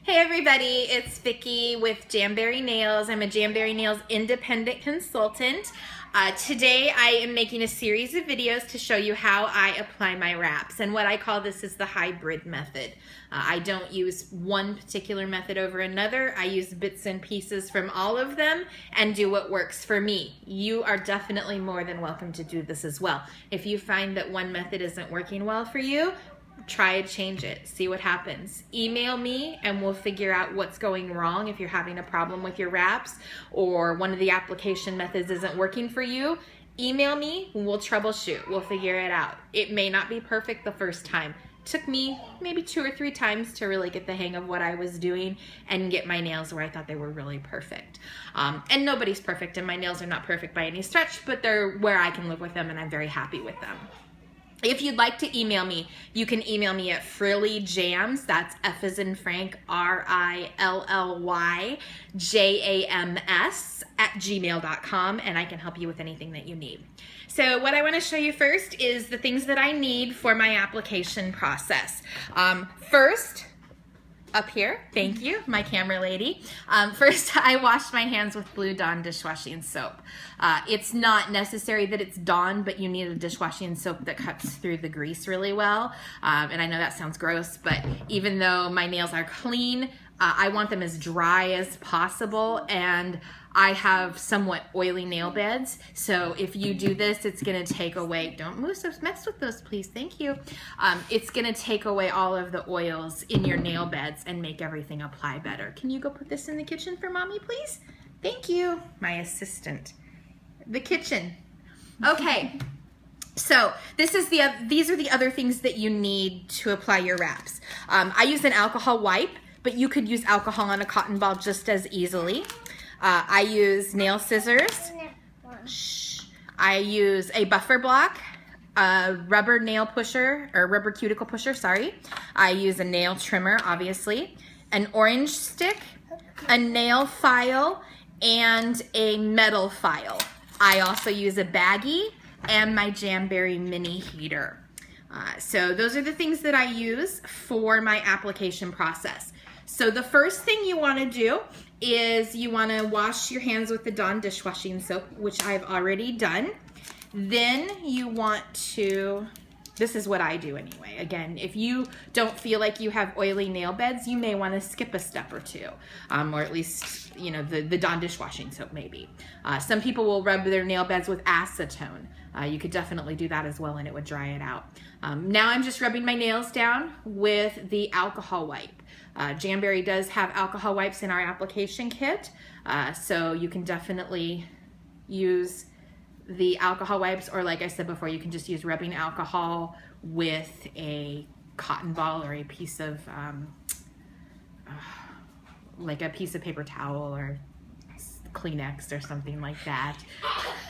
Hey everybody, it's Vicki with Jamberry Nails. I'm a Jamberry Nails independent consultant. Today I am making a series of videos to show you how I apply my wraps, and what I call this is the hybrid method. I don't use one particular method over another. I use bits and pieces from all of them and do what works for me. You are definitely more than welcome to do this as well. If you find that one method isn't working well for you, try to change it, see what happens. Email me and we'll figure out what's going wrong. If you're having a problem with your wraps or one of the application methods isn't working for you, email me, we'll troubleshoot, we'll figure it out. It may not be perfect the first time. It took me maybe 2 or 3 times to really get the hang of what I was doing and get my nails where I thought they were really perfect. And nobody's perfect, and my nails are not perfect by any stretch, but they're where I can live with them and I'm very happy with them. If you'd like to email me, you can email me at frillyjams, that's F as in Frank, RILLYJAMS @gmail.com, and I can help you with anything that you need. So what I want to show you first is the things that I need for my application process. First, up here, thank you, my camera lady. First, I washed my hands with Blue Dawn dishwashing soap. It's not necessary that it's Dawn, but you need a dishwashing soap that cuts through the grease really well. And I know that sounds gross, but even though my nails are clean, I want them as dry as possible, and I have somewhat oily nail beds, so if you do this, it's gonna take away, don't mess with those please, thank you. It's gonna take away all of the oils in your nail beds and make everything apply better. Can you go put this in the kitchen for mommy, please? Thank you, my assistant. The kitchen. Okay, so these are the other things that you need to apply your wraps. I use an alcohol wipe, but you could use alcohol on a cotton ball just as easily. I use nail scissors. I use a buffer block, a rubber nail pusher, or rubber cuticle pusher, sorry. I use a nail trimmer, obviously, an orange stick, a nail file, and a metal file. I also use a baggie and my Jamberry mini heater. So those are the things that I use for my application process. So the first thing you want to do is you want to wash your hands with the Dawn dishwashing soap, which I've already done. Then you want to, this is what I do anyway. Again, if you don't feel like you have oily nail beds, you may want to skip a step or two, or at least, you know, the Dawn dishwashing soap maybe. Some people will rub their nail beds with acetone. You could definitely do that as well, and it would dry it out. Now I'm just rubbing my nails down with the alcohol wipe. Jamberry does have alcohol wipes in our application kit, so you can definitely use the alcohol wipes, or like I said before, you can just use rubbing alcohol with a cotton ball or a piece of, like a piece of paper towel or Kleenex or something like that.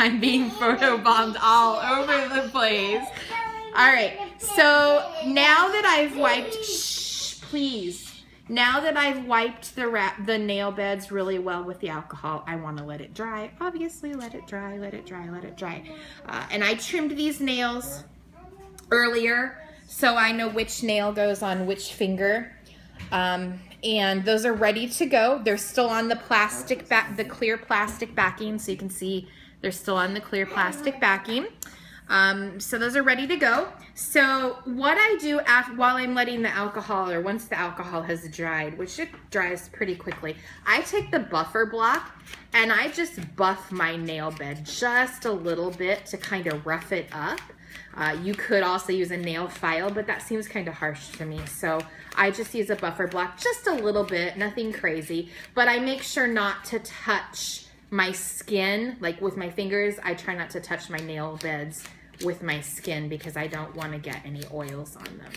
I'm being photobombed all over the place. All right, so now that I've wiped, please. Now that I've wiped the nail beds really well with the alcohol, I want to let it dry. Obviously, let it dry, let it dry, let it dry. And I trimmed these nails earlier, so I know which nail goes on which finger. And those are ready to go. They're still on the plastic the clear plastic backing, so you can see they're still on the clear plastic backing. So those are ready to go. So what I do while I'm letting the alcohol, or once the alcohol has dried, which it dries pretty quickly, I take the buffer block and I just buff my nail bed just a little bit to kind of rough it up. You could also use a nail file, but that seems kind of harsh to me. So I just use a buffer block just a little bit, nothing crazy, but I make sure not to touch my skin, like with my fingers. I try not to touch my nail beds with my skin because I don't want to get any oils on them.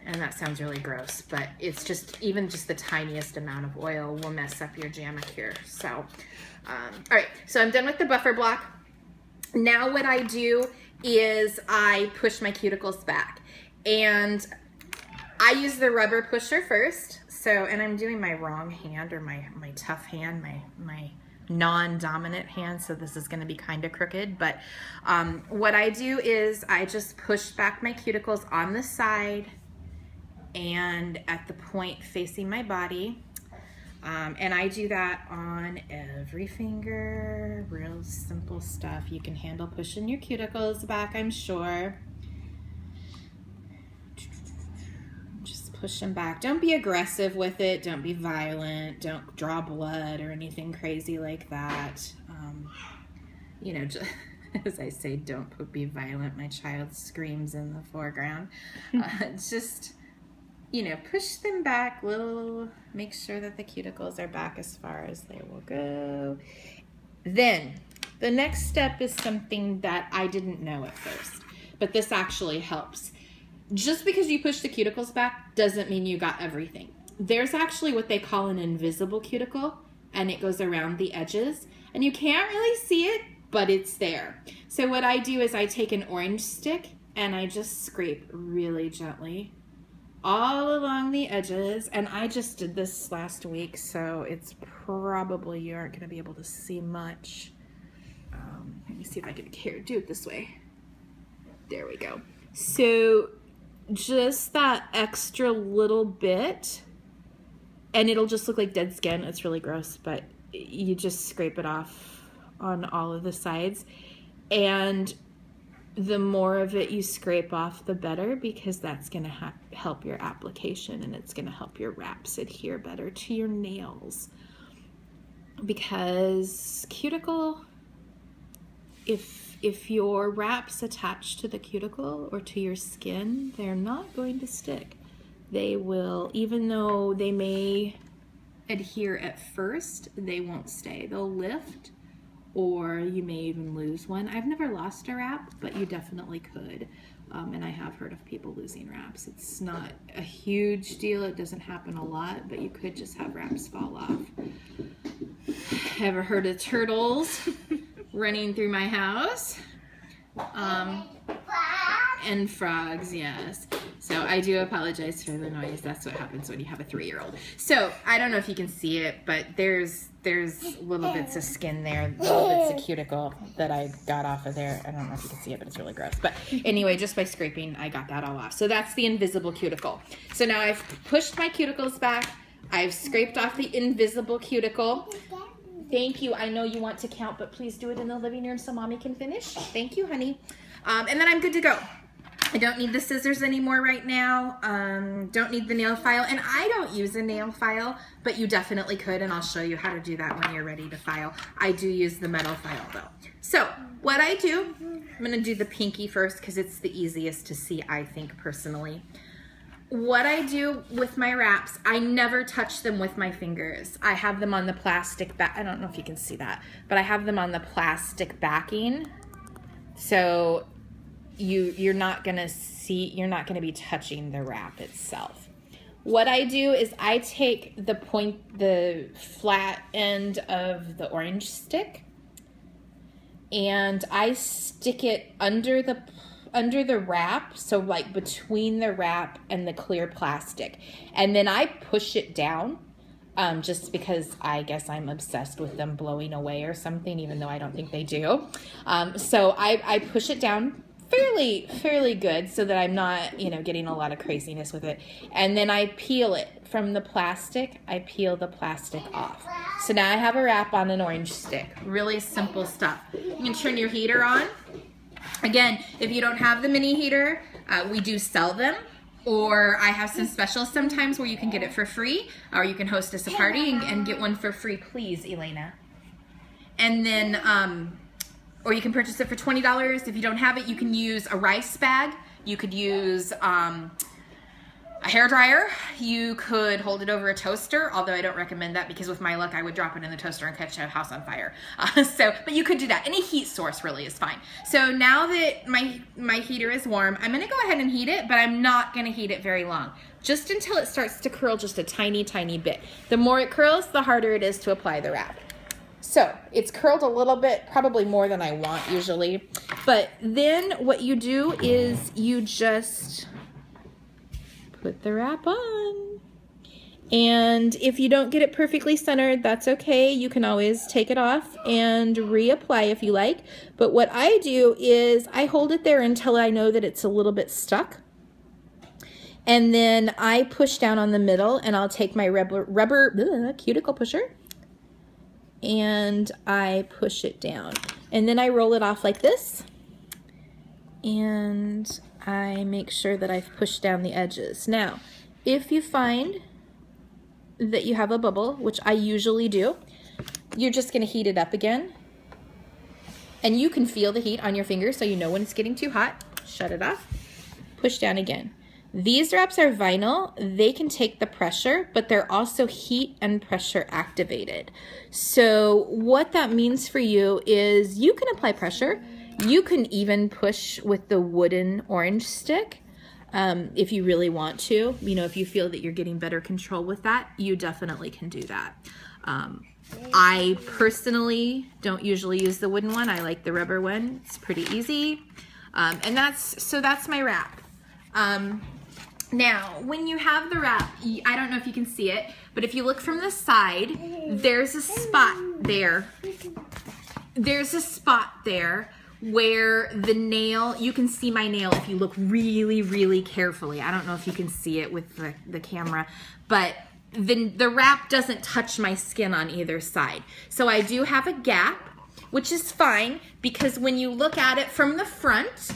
And that sounds really gross, but it's just, even just the tiniest amount of oil will mess up your jamacure. So, all right, so I'm done with the buffer block. Now what I do is I push my cuticles back, and I use the rubber pusher first. So, and I'm doing my wrong hand, or my tough hand, my non-dominant hand, so this is going to be kind of crooked, but what I do is I just push back my cuticles on the side and at the point facing my body. And I do that on every finger. Real simple stuff. You can handle pushing your cuticles back, I'm sure. Just push them back. Don't be aggressive with it. Don't be violent. Don't draw blood or anything crazy like that. You know, just, as I say, don't be violent. My child screams in the foreground. Just, you know, push them back, make sure that the cuticles are back as far as they will go. Then the next step is something that I didn't know at first, but this actually helps. Just because you push the cuticles back doesn't mean you got everything. There's actually what they call an invisible cuticle, and it goes around the edges, and you can't really see it, but it's there. So what I do is I take an orange stick and I just scrape really gently all along the edges, and I just did this last week, so it's probably, you aren't going to be able to see much. Let me see if I can do it this way. There we go. So just that extra little bit, and it'll just look like dead skin. It's really gross, but you just scrape it off on all of the sides, and the more of it you scrape off, the better, because that's going to help your application, and it's going to help your wraps adhere better to your nails. Because cuticle, if your wraps attach to the cuticle or to your skin, they're not going to stick. They will, even though they may adhere at first, they won't stay. They'll lift, or you may even lose one. I've never lost a wrap, but you definitely could. And I have heard of people losing wraps. It's not a huge deal. It doesn't happen a lot, but you could just have wraps fall off. Ever heard of turtles running through my house? And frogs, yes. So I do apologize for the noise. That's what happens when you have a 3-year-old. So I don't know if you can see it, but there's little bits of skin there, little bits of cuticle that I got off of there. I don't know if you can see it, but it's really gross. But anyway, just by scraping, I got that all off. So that's the invisible cuticle. So now I've pushed my cuticles back. I've scraped off the invisible cuticle. Thank you. I know you want to count, but please do it in the living room so Mommy can finish. Thank you, honey. And then I'm good to go. I don't need the scissors anymore right now. Don't need the nail file, and I don't use a nail file, but you definitely could, and I'll show you how to do that when you're ready to file. I do use the metal file though. So what I do, I'm gonna do the pinky first because it's the easiest to see, I think, personally. What I do with my wraps, I never touch them with my fingers. I have them on the plastic back. I don't know if you can see that, but I have them on the plastic backing. So you're not gonna be touching the wrap itself. What I do is I take the flat end of the orange stick, and I stick it under the wrap, so like between the wrap and the clear plastic, and then I push it down, just because I guess I'm obsessed with them blowing away or something, even though I don't think they do. So I push it down fairly good so that I'm not, you know, getting a lot of craziness with it. And then I peel it from the plastic. I peel the plastic off. So now I have a wrap on an orange stick. Really simple stuff. You can turn your heater on. Again, if you don't have the mini heater, we do sell them. Or I have some specials sometimes where you can get it for free, or you can host us a party and get one for free, please, Elena. And then, or you can purchase it for $20. If you don't have it, you can use a rice bag. You could use a hair dryer. You could hold it over a toaster, although I don't recommend that because with my luck, I would drop it in the toaster and catch a house on fire. But you could do that. Any heat source really is fine. So now that my heater is warm, I'm gonna go ahead and heat it, but I'm not gonna heat it very long. Just until it starts to curl just a tiny, tiny bit. The more it curls, the harder it is to apply the wrap. So it's curled a little bit, probably more than I want usually. But then what you do is you just put the wrap on. And if you don't get it perfectly centered, that's okay. You can always take it off and reapply if you like. But what I do is I hold it there until I know that it's a little bit stuck. And then I push down on the middle, and I'll take my rubber cuticle pusher and I push it down. And then I roll it off like this, and I make sure that I've pushed down the edges. Now, if you find that you have a bubble, which I usually do, you're just gonna heat it up again. And you can feel the heat on your finger, so you know when it's getting too hot. Shut it off, push down again. These wraps are vinyl. They can take the pressure, but they're also heat and pressure activated. So what that means for you is you can apply pressure. You can even push with the wooden orange stick if you really want to. You know, if you feel that you're getting better control with that, you definitely can do that. I personally don't usually use the wooden one. I like the rubber one. It's pretty easy. And that's my wrap. Now, when you have the wrap, I don't know if you can see it, but if you look from the side, there's a spot there. There's a spot there where the nail, you can see my nail if you look really, really carefully. I don't know if you can see it with the camera, but the wrap doesn't touch my skin on either side. So I do have a gap, which is fine, because when you look at it from the front,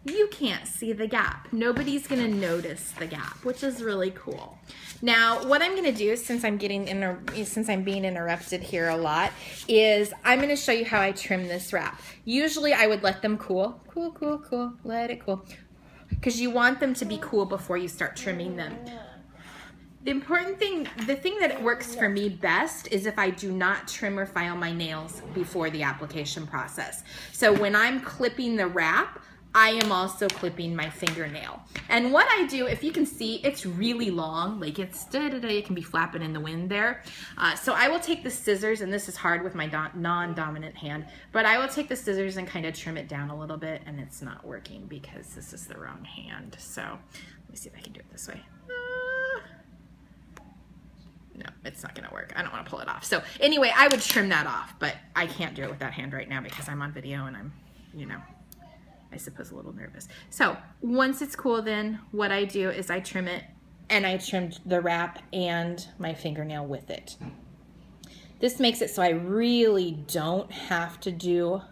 you can't see the gap. Nobody's gonna notice the gap, which is really cool. Now, what I'm gonna do, since I'm being interrupted here a lot, is I'm gonna show you how I trim this wrap. Usually I would let them cool, let it cool, because you want them to be cool before you start trimming them. The important thing, the thing that works for me best is if I do not trim or file my nails before the application process. So when I'm clipping the wrap, I am also clipping my fingernail. And what I do, if you can see, it's really long, like it can be flapping in the wind there. So I will take the scissors, and this is hard with my non-dominant hand, but I will take the scissors and kind of trim it down a little bit, and it's not working because this is the wrong hand. So let me see if I can do it this way. No, it's not gonna work. I don't wanna pull it off. So anyway, I would trim that off, but I can't do it with that hand right now because I'm on video and I'm, you know, I suppose a little nervous. So once it's cool, then what I do is I trim it, and I trimmed the wrap and my fingernail with it. This makes it so I really don't have to do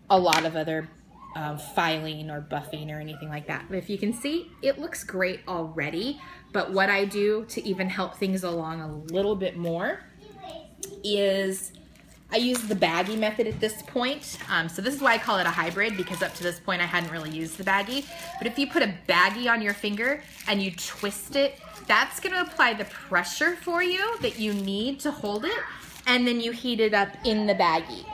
a lot of other filing or buffing or anything like that. But if you can see, it looks great already. But what I do to even help things along a little bit more is I use the baggie method at this point. So this is why I call it a hybrid, because up to this point I hadn't really used the baggie. But if you put a baggie on your finger and you twist it, that's gonna apply the pressure for you that you need to hold it, and then you heat it up in the baggie.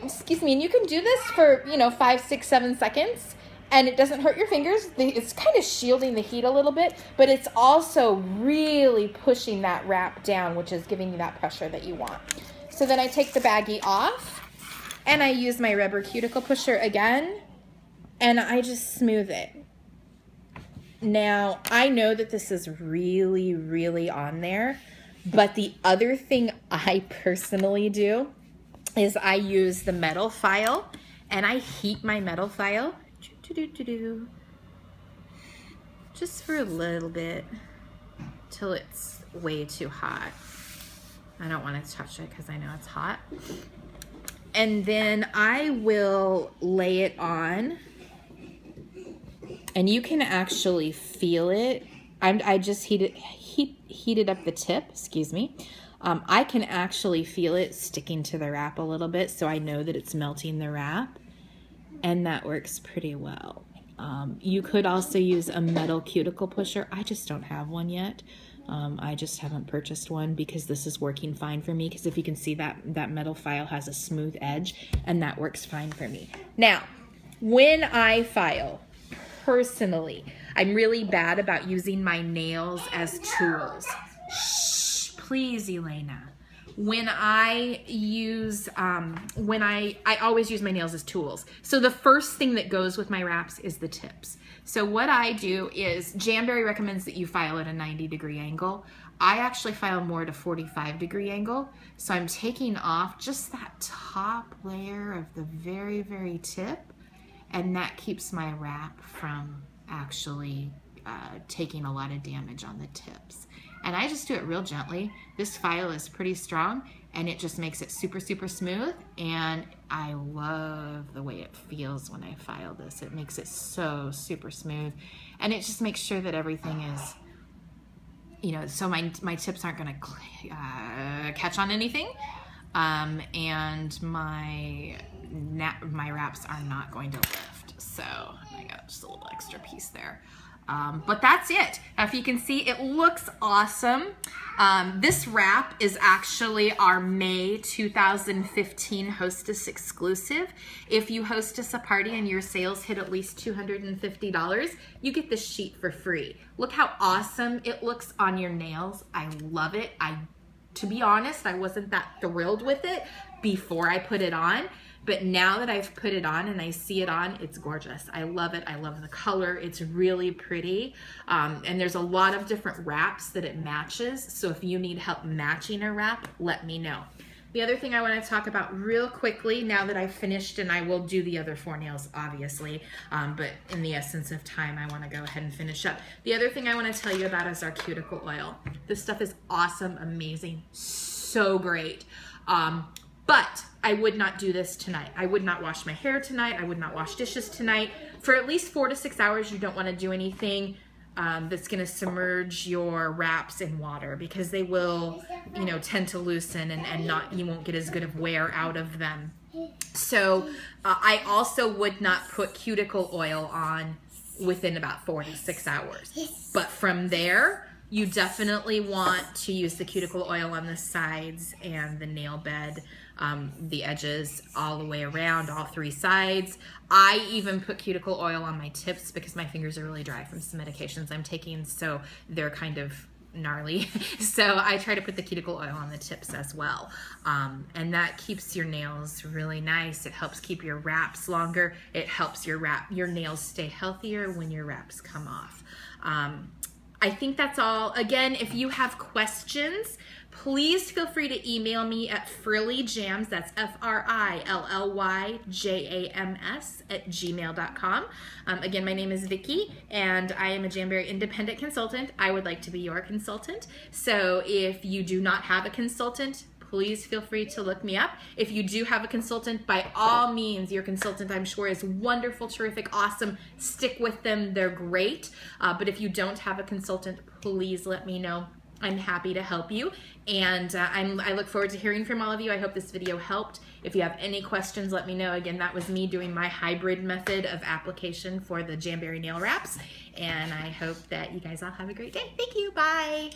Excuse me, and you can do this for, you know, 5, 6, 7 seconds, and it doesn't hurt your fingers. It's kind of shielding the heat a little bit, but it's also really pushing that wrap down, which is giving you that pressure that you want. So then I take the baggie off, and I use my rubber cuticle pusher again, and I just smooth it. Now, I know that this is really, really on there, but the other thing I personally do is I use the metal file, and I heat my metal file just for a little bit till it's way too hot. I don't want to touch it because I know it's hot. And then I will lay it on, and you can actually feel it. I just heated up the tip, excuse me. I can actually feel it sticking to the wrap a little bit, so I know that it's melting the wrap, and that works pretty well. You could also use a metal cuticle pusher. I just don't have one yet. I just haven't purchased one because this is working fine for me, because if you can see that metal file has a smooth edge, and that works fine for me. Now, when I file, personally, I'm really bad about using my nails as tools. Shh, please, Elena. When I use, I always use my nails as tools. So the first thing that goes with my wraps is the tips. So what I do is, Jamberry recommends that you file at a 90-degree angle. I actually file more at a 45-degree angle. So I'm taking off just that top layer of the very, very tip, and that keeps my wrap from actually taking a lot of damage on the tips. And I just do it real gently. This file is pretty strong and it just makes it super, super smooth. And I love the way it feels when I file this. It makes it so super smooth. And it just makes sure that everything is, you know, so my tips aren't gonna catch on anything. And my wraps are not going to lift. So I got just a little extra piece there. But that's it. Now, if you can see, it looks awesome. This wrap is actually our May 2015 Hostess exclusive. If you hostess a party and your sales hit at least $250, you get this sheet for free. Look how awesome it looks on your nails. I love it. To be honest, I wasn't that thrilled with it before I put it on. But now that I've put it on and I see it on, it's gorgeous. I love it. I love the color. It's really pretty. And there's a lot of different wraps that it matches. So if you need help matching a wrap, let me know. The other thing I want to talk about real quickly now that I've finished, and I will do the other 4 nails obviously, but in the essence of time, I want to go ahead and finish up. The other thing I want to tell you about is our cuticle oil. This stuff is awesome, amazing, so great. But I would not do this tonight. I would not wash my hair tonight. I would not wash dishes tonight. For at least 4 to 6 hours, you don't want to do anything that's going to submerge your wraps in water, because they will, you know, tend to loosen and you won't get as good of wear out of them. So I also would not put cuticle oil on within about 4 to 6 hours. But from there, you definitely want to use the cuticle oil on the sides and the nail bed, the edges, all the way around, all 3 sides. I even put cuticle oil on my tips because my fingers are really dry from some medications I'm taking, so they're kind of gnarly. So I try to put the cuticle oil on the tips as well. And that keeps your nails really nice. It helps keep your wraps longer. It helps your nails stay healthier when your wraps come off. I think that's all. Again, if you have questions, please feel free to email me at frillyjams, that's FRILLYJAMS @gmail.com. Again, my name is Vicki, and I am a Jamberry independent consultant. I would like to be your consultant. So if you do not have a consultant, please feel free to look me up. If you do have a consultant, by all means, your consultant, I'm sure, is wonderful, terrific, awesome. Stick with them. They're great. But if you don't have a consultant, please let me know. I'm happy to help you. And I look forward to hearing from all of you. I hope this video helped. If you have any questions, let me know. Again, that was me doing my hybrid method of application for the Jamberry nail wraps. And I hope that you guys all have a great day. Thank you. Bye.